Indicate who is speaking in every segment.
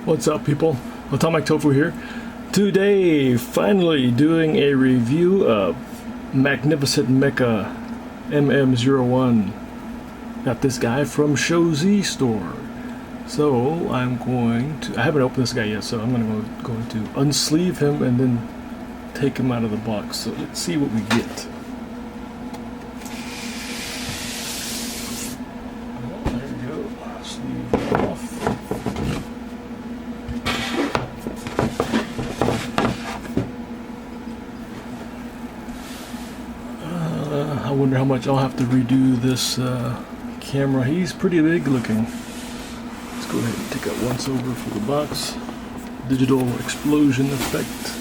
Speaker 1: What's up, people? Atomic Tofu here. Today, finally doing a review of Magnificent Mecha MM-01. Got this guy from Show-Z store. So I haven't opened this guy yet, so I'm going to unsleeve him and then take him out of the box. So let's see what we get. There we go. Sleeve off. I wonder how much I'll have to redo this camera. He's pretty big looking. Let's go ahead and take out once over for the box. Digital explosion effect.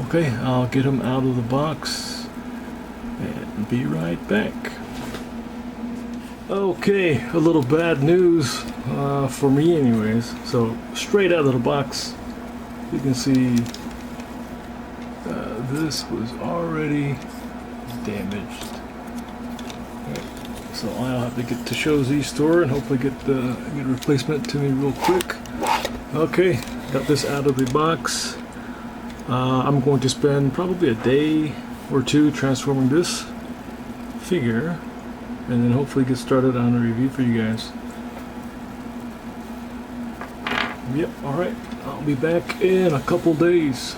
Speaker 1: Okay, I'll get him out of the box and be right back. Okay, a little bad news for me anyways. So straight out of the box, you can see this was already damaged. Right. So I'll have to get to Show-Z store and hopefully get a replacement to me real quick. Okay, got this out of the box. I'm going to spend probably a day or two transforming this figure and then hopefully get started on a review for you guys. Yep, alright, I'll be back in a couple days.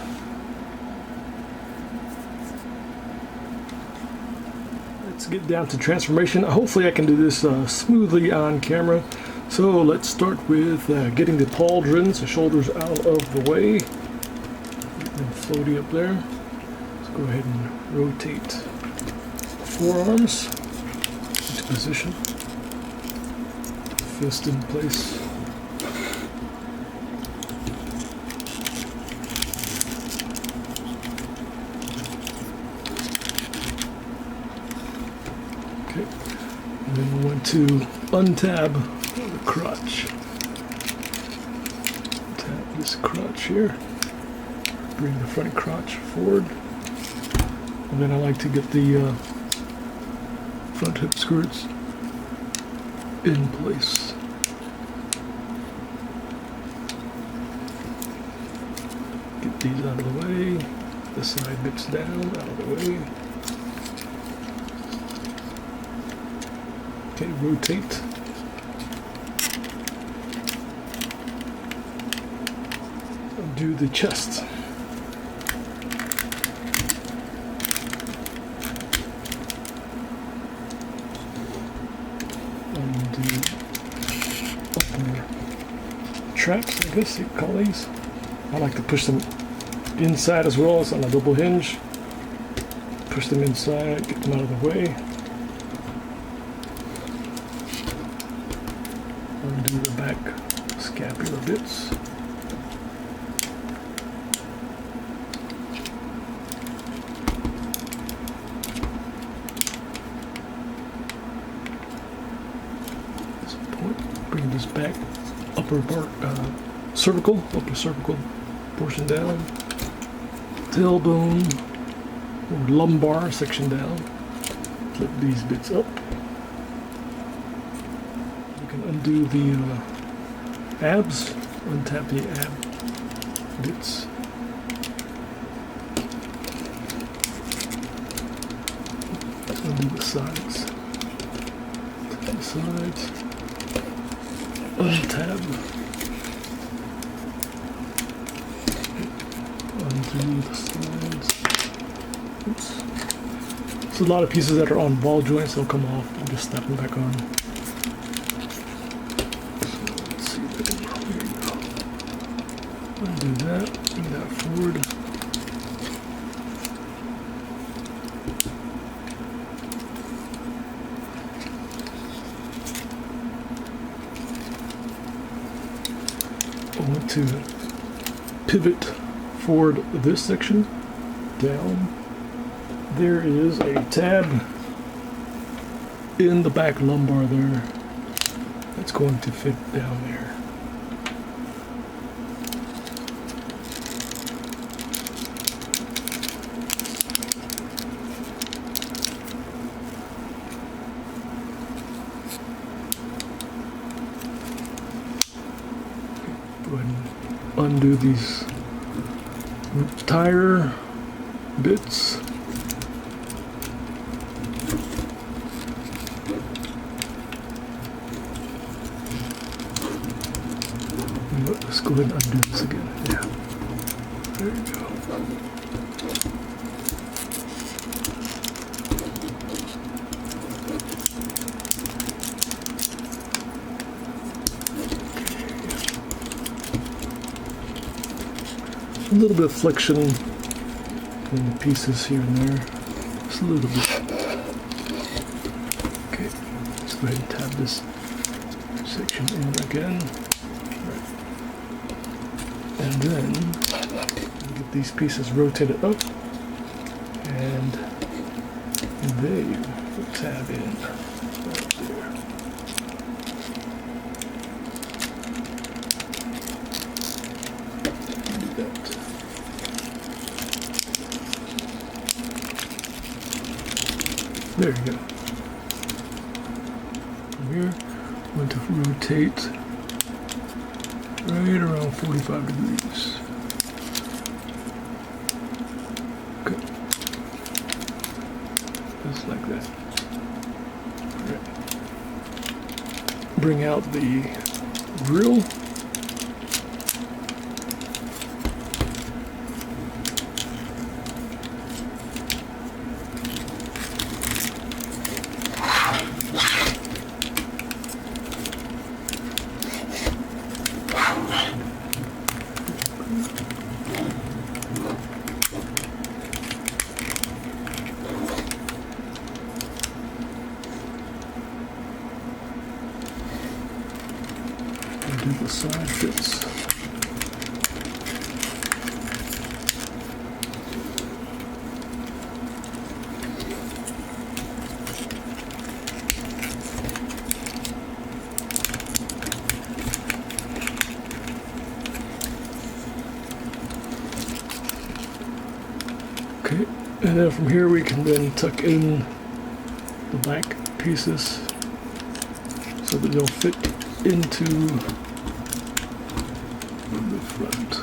Speaker 1: Let's get down to transformation. Hopefully I can do this smoothly on camera. So let's start with getting the pauldrons, the shoulders out of the way. And floaty up there. Let's go ahead and rotate forearms into position. Fist in place. Okay. And then we want to untab the crotch. Tap this crotch here. Bring the front crotch forward, and then I like to get the front hip skirts in place. Get these out of the way, the side bits down, out of the way. Okay, rotate. Do the chest. Traps, I guess you call these. I like to push them inside as well. It's on a double hinge. Push them inside, get them out of the way. Undo the back scapular bits. At this point, bring this back. Upper upper cervical portion down, tailbone or lumbar section down. Flip these bits up. You can undo the abs, untap the ab bits. Undo the sides. Tap the sides. Untab. Undo the sides. Oops. There's a lot of pieces that are on ball joints, they'll come off. I'll just snap them back on. So let's see if I can. There we go. Undo that. Bring that forward. I want to pivot forward this section down. There is a tab in the back lumbar there that's going to fit down there. undo these tire bits. Let's go ahead and undo this again. Yeah. There you go. A little bit of flexion in the pieces here and there. Just a little bit. Okay, let's go ahead and tab this section in again. Right. And then get these pieces rotated up, and they will tab in right there. Do that. There you go. From here, I'm going to rotate right around 45 degrees. Okay. Just like that. Right. Bring out the grill. Do the side bits. Okay, and then from here we can then tuck in the back pieces so that they'll fit into the front.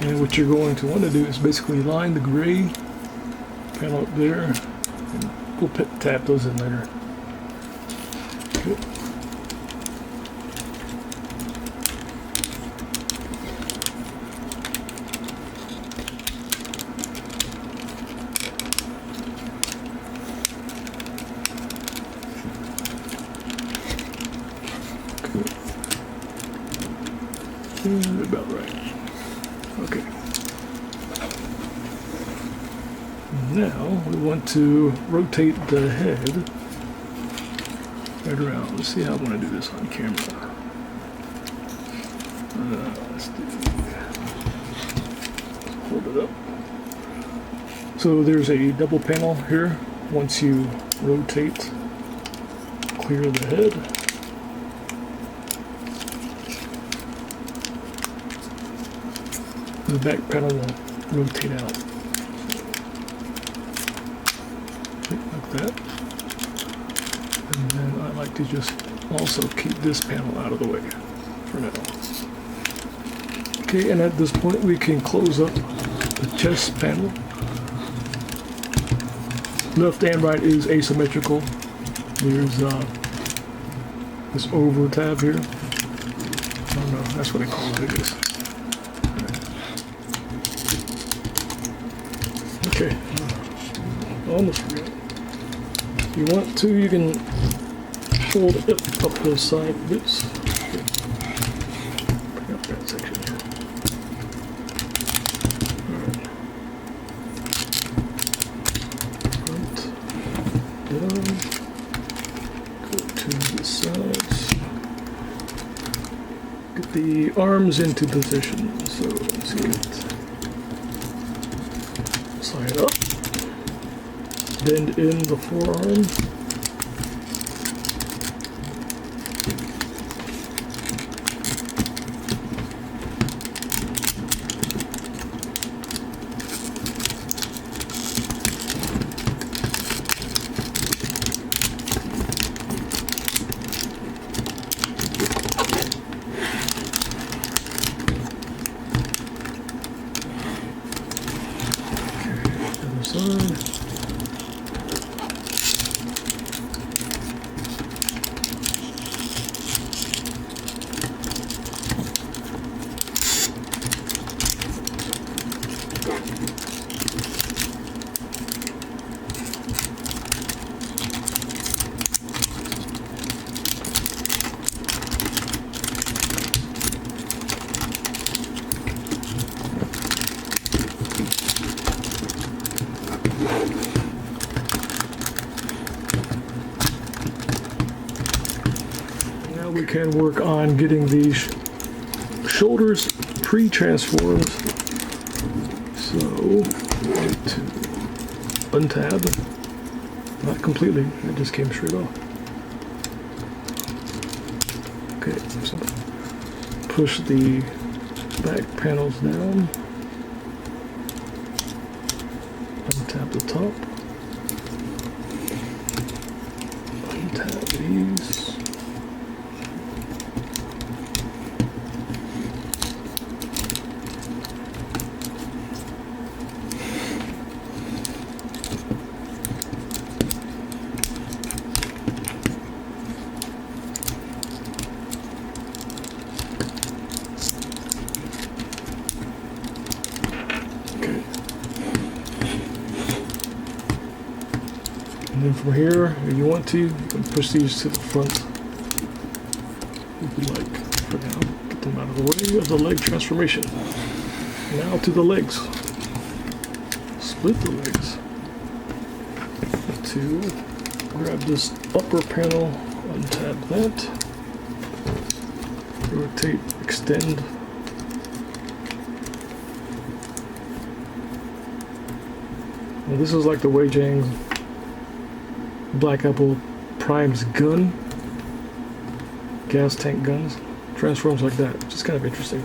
Speaker 1: And what you're going to want to do is basically line the gray panel up there, and we'll tap those in later. Okay. About right. Okay. Now we want to rotate the head right around. Let's see how I want to do this on camera. Let's do. Hold it up. So there's a double panel here. Once you rotate, clear the head. The back panel will rotate out like that, and then I like to just also keep this panel out of the way for now. Okay, and at this point we can close up the chest panel. Left and right is asymmetrical. There's this over tab here. I don't know, that's what I call it, I guess. Okay, almost forgot. If you want to, you can fold it up those side bits. Okay. Bring up that section here. Alright. Front, down, go to the sides. Get the arms into position, so let's get side up, bend in the forearm, can work on getting these shoulders pre-transformed. So, going to untab. Not completely, it just came straight off. Okay, so push the back panels down. Untap the top. Untap these. And then from here, if you want to, you can push these to the front if you like. For now, get them out of the way of the leg transformation. Now to the legs. Split the legs. To grab this upper panel, untap that, rotate, extend. Now this is like the Wei Jiang Black Apple Prime's gun, gas tank guns, transforms like that, which is kind of interesting.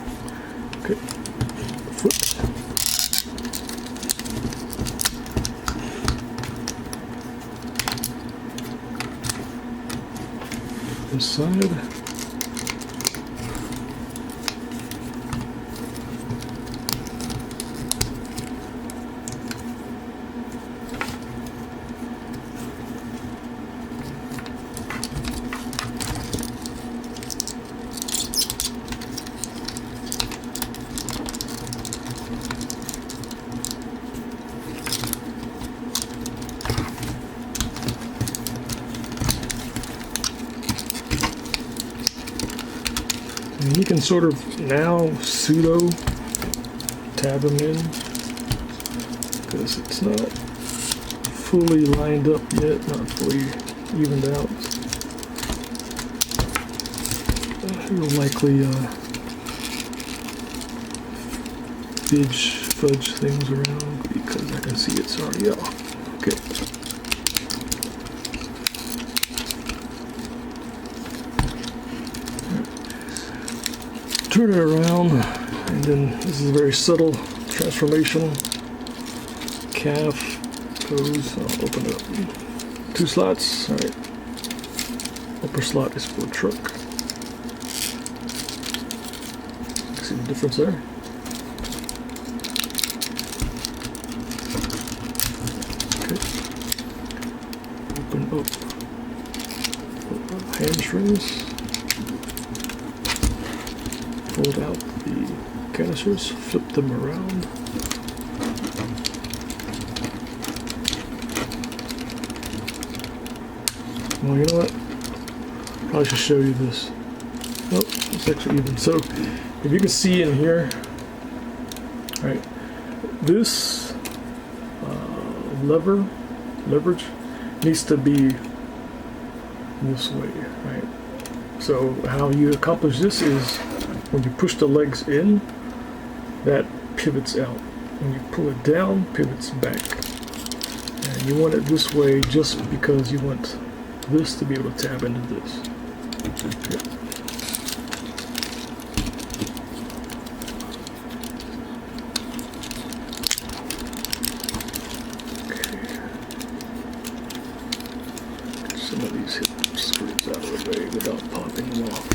Speaker 1: Okay, flip. This side. And you can sort of now pseudo tab them in because it's not fully lined up yet, not fully evened out. You'll likely fudge things around because I can see it's already off. Okay. Turn it around, and then this is a very subtle transformation. Calf goes, I'll open it up. 2 slots, alright. Upper slot is for truck. See the difference there? Okay. Open up hamstrings. Fold out the canisters, flip them around. Well, you know what? Probably should show you this. Oh, it's actually even. So, if you can see in here, right, this leverage needs to be this way, right? So, how you accomplish this is when you push the legs in, that pivots out. When you pull it down, pivots back. And you want it this way just because you want this to be able to tab into this. Okay. Get some of these hip screws out of the way without popping them off.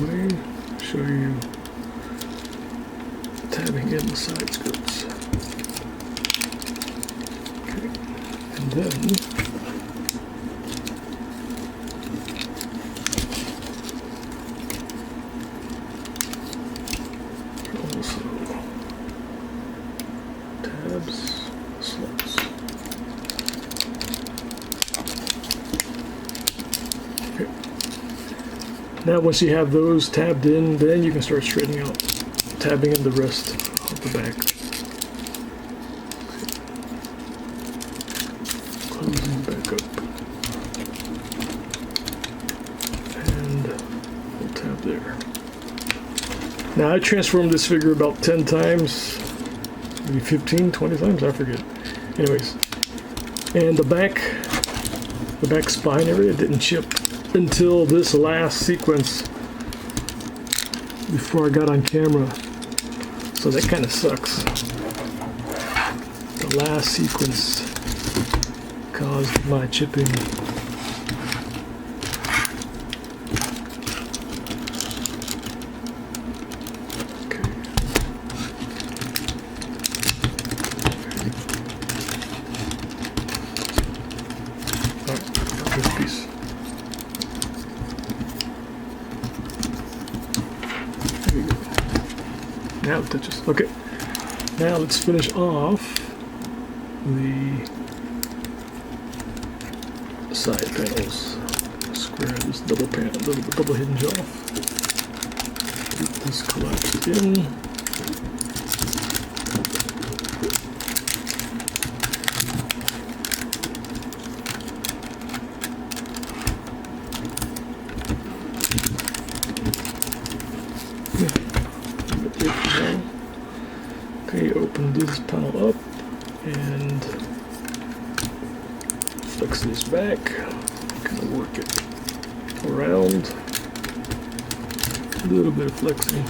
Speaker 1: Way, show you tabbing in the side skirts. Okay, and then Now once you have those tabbed in, then you can start straightening out, tabbing in the rest of the back. Closing back up. And we'll tab there. Now I transformed this figure about 10 times, maybe 15, 20 times, I forget. Anyways, and the back spine area didn't chip until this last sequence before I got on camera. So that kind of sucks. The last sequence caused my chipping. Now it touches. Okay. Now let's finish off the side panels. Square this double hinge off. Get this collapsed in. Okay, open this panel up and flex this back. Kind of work it around. A little bit of flexing.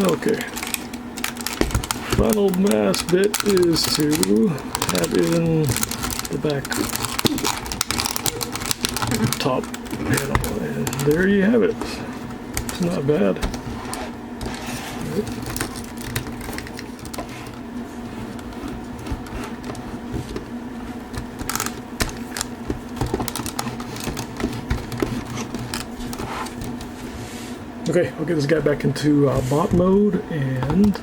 Speaker 1: Okay. Final mass bit is to add in the back top panel, and there you have it. It's not bad. Okay, I'll get this guy back into bot mode and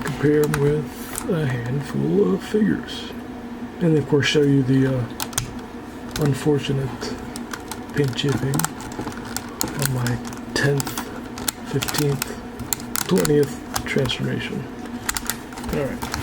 Speaker 1: compare him with a handful of figures. And of course show you the unfortunate paint chipping on my 10th, 15th, 20th transformation. All right.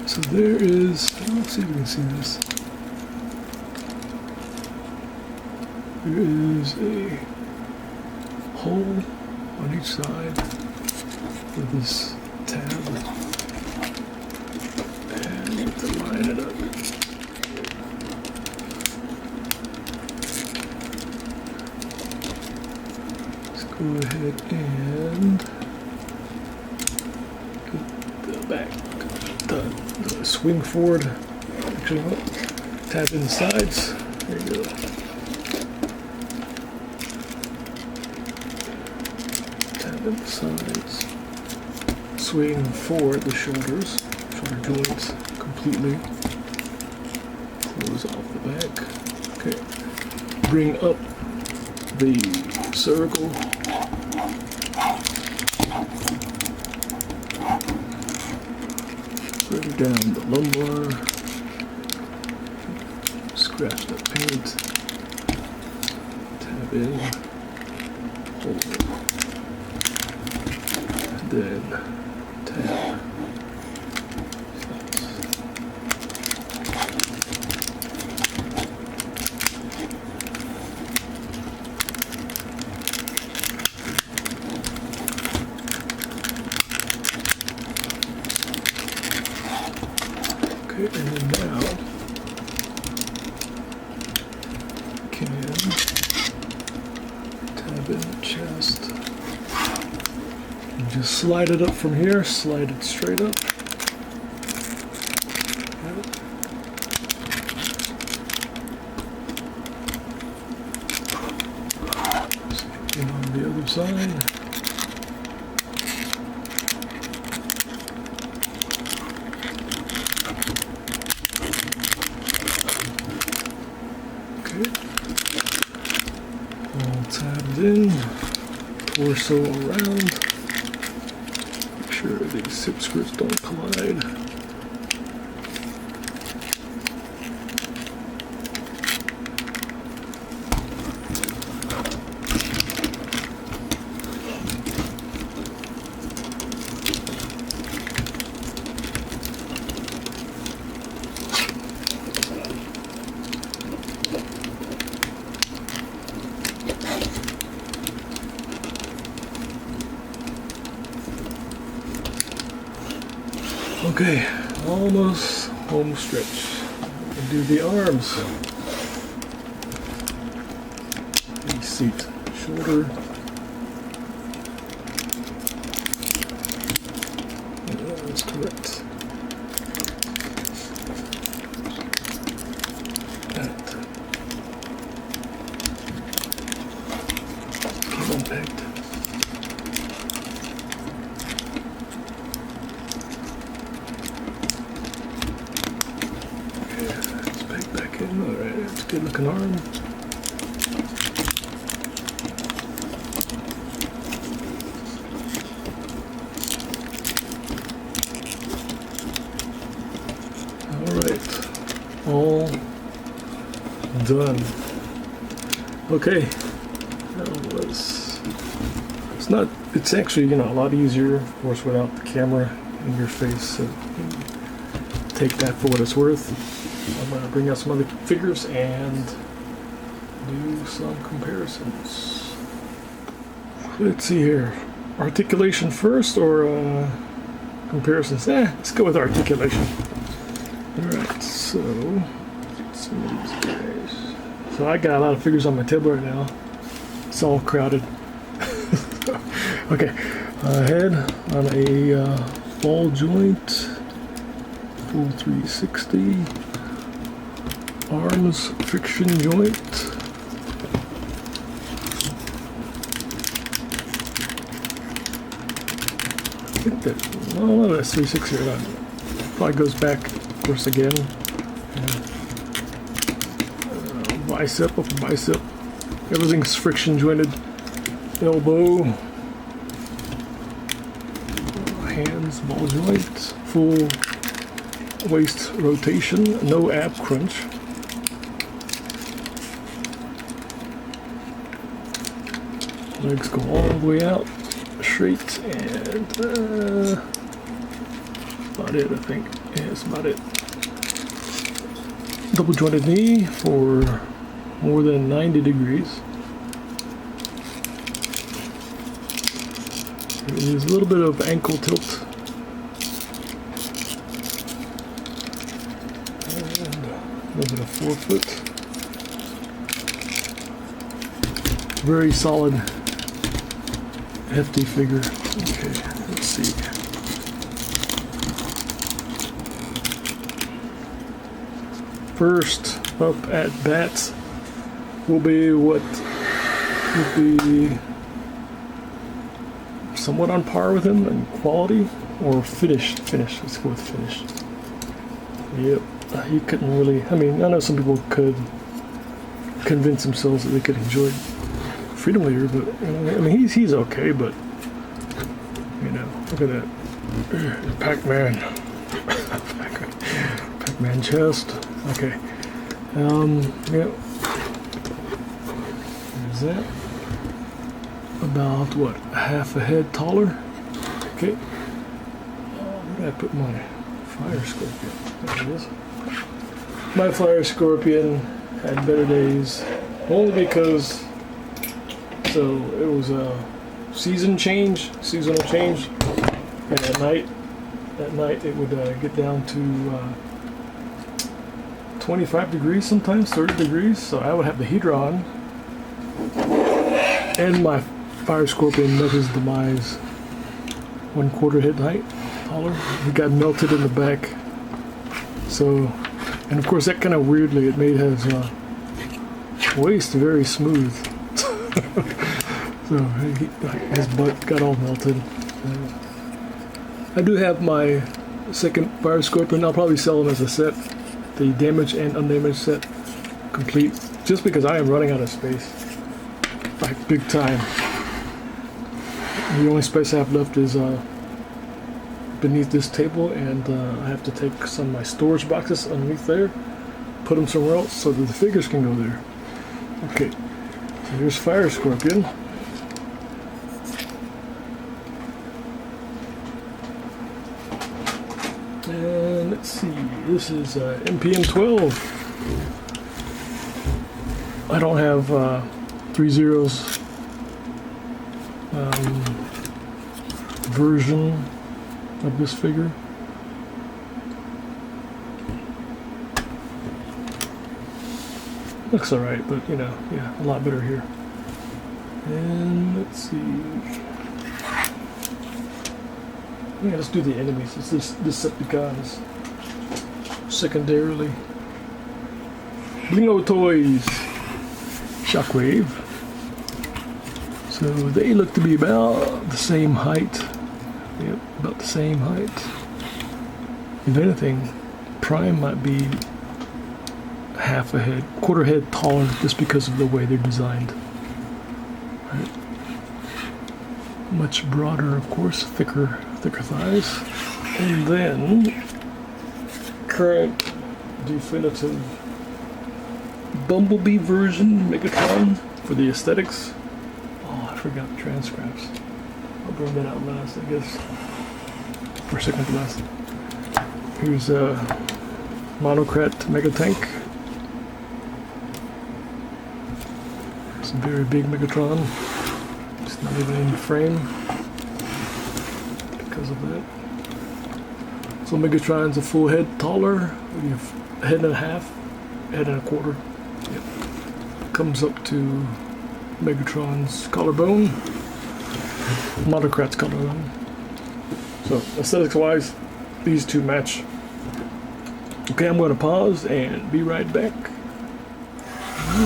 Speaker 1: So there is, let's see if we can see this. There is a hole on each side with this tab. And you have to line it up. Let's go ahead and get the back done. Swing forward, actually, tap in the sides, there you go. Tap in the sides, swing forward the shoulder joints completely, close off the back, okay. Bring up the circle, further down the lumbar, scratch the paint, tab in, hold it, and then tab. And then now can tab in the chest and just slide it up from here, slide it straight up. And on the other side. All tabbed in, torso around, make sure these hip skirts don't collide. Okay, almost home stretch. And do the arms. The seat, shoulder. Yeah, that's correct. Keep on pegged. Alright, that's a good looking arm. Alright, all done. Okay, it's actually, you know, a lot easier, of course, without the camera in your face, so take that for what it's worth. I'm going to bring out some other figures and do some comparisons. Let's see here. Articulation first or comparisons? Let's go with articulation. Alright, so some of these guys. So I got a lot of figures on my table right now. It's all crowded. Okay, head on a ball joint, full 360. Arms friction joint. I think that, no, that's 360 or not. Probably goes back, of course, again. Bicep, upper bicep. Everything's friction jointed. Elbow. Hands, ball joint. Full waist rotation. No ab crunch. Legs go all the way out, straight, and about it, I think. Yeah, that's about it. Double jointed knee for more than 90 degrees. There's a little bit of ankle tilt. And a little bit of forefoot. Very solid. Hefty figure. Okay, let's see. First up at bat will be what would be somewhat on par with him in quality, or finish. Let's go with finish. Yep, he couldn't really. I mean, I know some people could convince themselves that they could enjoy Freedom Leader, but you know, I mean, he's okay, but you know, look at that Pac-Man, Pac-Man chest. Okay, yep. There's that. About what, half a head taller. Okay. Where did I put my fire scorpion? There it is. My fire scorpion had better days, only because. So it was a seasonal change, and at night it would get down to 25 degrees sometimes, 30 degrees. So I would have the heater on, and my fire scorpion met his demise. 1/4 head height taller. He got melted in the back. So, and of course that kind of weirdly it made his waist very smooth. So his butt got all melted. I do have my second fire scorpion. I'll probably sell them as a set, the damaged and undamaged set, complete, just because I am running out of space, like big time. The only space I have left is beneath this table, and I have to take some of my storage boxes underneath there, put them somewhere else so that the figures can go there. Okay, so here's Fire Scorpion. And let's see, this is MPM-12. I don't have 3 zeros version of this figure. Looks alright, but you know, yeah, a lot better here. And let's see. Yeah, let's do the enemies. It's this Decepticons. Secondarily. Blingo Toys. Shockwave. So they look to be about the same height. Yep, about the same height. If anything, Prime might be half a head, quarter head taller just because of the way they're designed. Right. Much broader, of course, thicker thighs. And then current definitive Bumblebee version Megatron for the aesthetics. Oh, I forgot transcripts. I'll bring that out last, I guess. Or second to last. Here's a monocrat Mega Tank. It's a very big Megatron. It's not even in the frame because of that. So Megatron's a full head taller. You have a head and a half, head and a quarter. Yep. Comes up to Megatron's collarbone, Monocrat's collarbone. So aesthetics wise, these two match. Okay, I'm going to pause and be right back.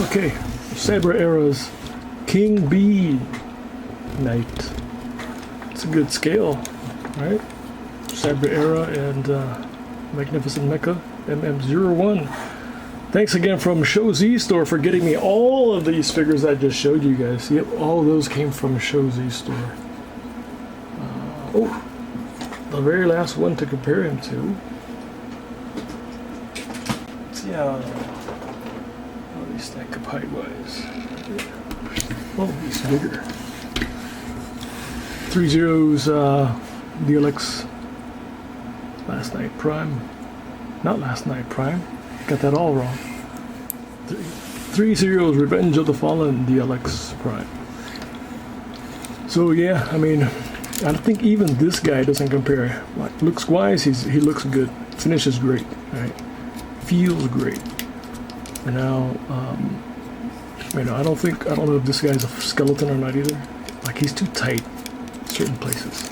Speaker 1: Okay, Saber Era's King Bee Knight. It's a good scale, right? Saber Era and Magnificent Mecha MM-01. Thanks again from Show Z Store for getting me all of these figures I just showed you guys. Yep, all of those came from Show Z Store. Oh, the very last one to compare him to. Let's see how they stack up height-wise. Oh, he's bigger. 3-0's DLX Last Night Prime. Not Last Night Prime. Got that all wrong. 3-0's Revenge of the Fallen DLX Prime. So yeah, I mean, I think even this guy doesn't compare. Like looks wise, he looks good. Finish is great, right? Feels great. And now, you know, I don't know if this guy's a skeleton or not either. Like he's too tight in certain places.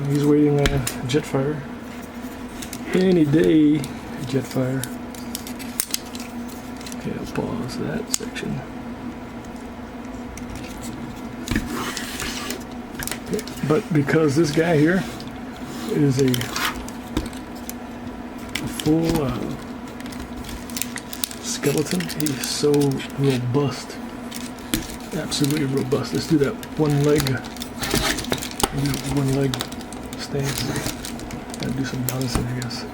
Speaker 1: He's waiting a Jetfire. Any day, Jetfire. Okay, I'll pause that section. Okay, but because this guy here is a full skeleton, he's so robust. Absolutely robust. Let's do that one leg. One leg stance. Gotta do some balancing, I guess.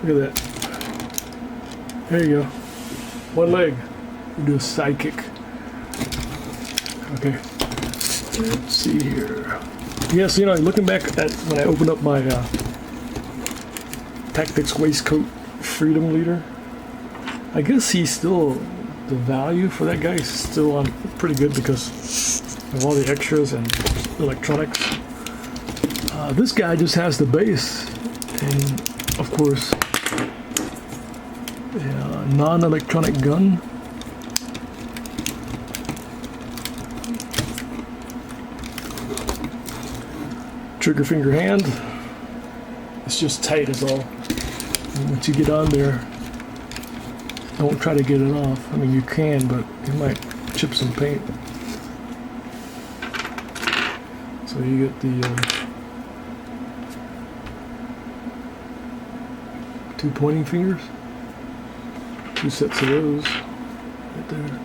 Speaker 1: Look at that. There you go. One leg. We do a side kick. Okay. Let's see here. Yes, you know, looking back at when I opened up my Tactics Waistcoat Freedom Leader, I guess he's still, the value for that guy is still on pretty good because of all the extras and electronics. This guy just has the base and, of course, a non-electronic gun. Trigger finger hand. It's just tight is all. And once you get on there, don't try to get it off. I mean, you can, but you might chip some paint. So you get the two pointing fingers. Two sets of those right there.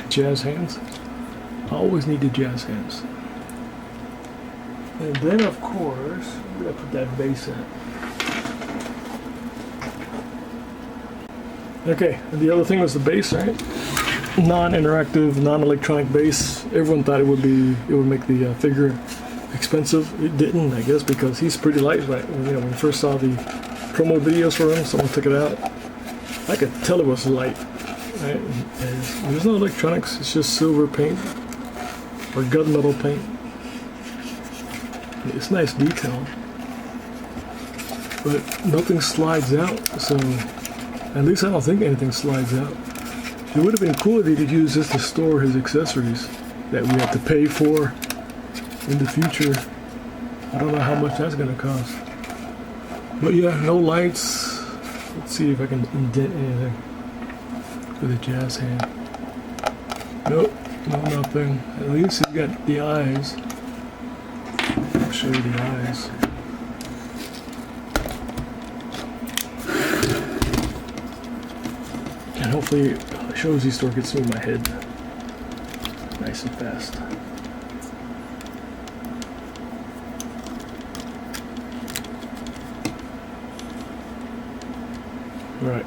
Speaker 1: Jazz hands. I always need the jazz hands. And then, of course, I'm going to put that base in. Okay, and the other thing was the base, right? Non-interactive, non-electronic base. Everyone thought it would make the figure expensive. It didn't, I guess, because he's pretty lightweight. You know, when I first saw the promo videos for him, someone took it out. I could tell it was light. Right? There's no electronics, it's just silver paint or gunmetal paint. It's nice detail, but nothing slides out, so at least I don't think anything slides out. It would have been cool if he could use this to store his accessories that we have to pay for in the future. I don't know how much that's going to cost. But yeah, no lights. Let's see if I can indent anything with a jazz hand. Nope, no nothing. At least you got the eyes. I'll show you the eyes. And hopefully Shozy Store gets through my head nice and fast. Right.